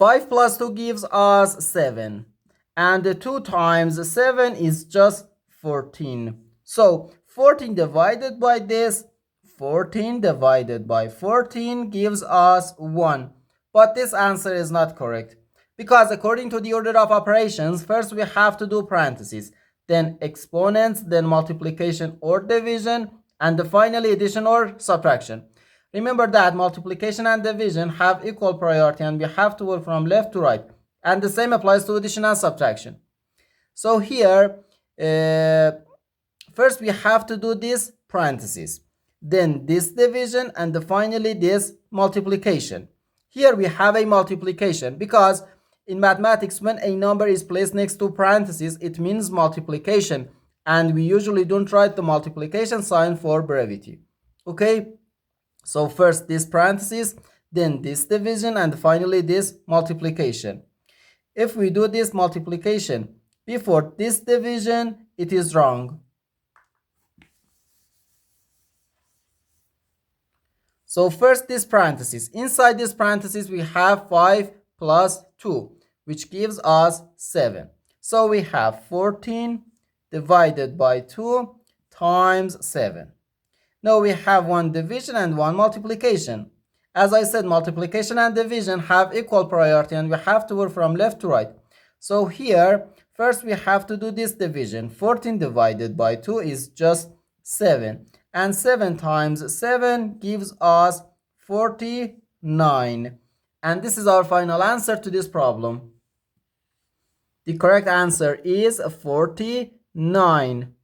5 plus 2 gives us 7. And 2 times 7 is just 14. So 14 divided by this, 14 divided by 14 gives us 1. But this answer is not correct. Because according to the order of operations, first we have to do parentheses, then exponents, then multiplication or division, and finally addition or subtraction. Remember that multiplication and division have equal priority and we have to work from left to right. And the same applies to addition and subtraction. So here, first we have to do this parentheses, then this division, and finally this multiplication. Here we have a multiplication because in mathematics, when a number is placed next to parentheses, it means multiplication. And we usually don't write the multiplication sign for brevity. Okay? So first this parentheses, then this division, and finally this multiplication. If we do this multiplication before this division, it is wrong. So first this parentheses. Inside this parentheses, we have 5 plus 2, which gives us 7. So we have 14 divided by 2 times 7. Now we have one division and one multiplication. As I said, multiplication and division have equal priority and we have to work from left to right. So here, first we have to do this division. 14 divided by 2 is just 7. And 7 times 7 gives us 49. And this is our final answer to this problem. The correct answer is 49.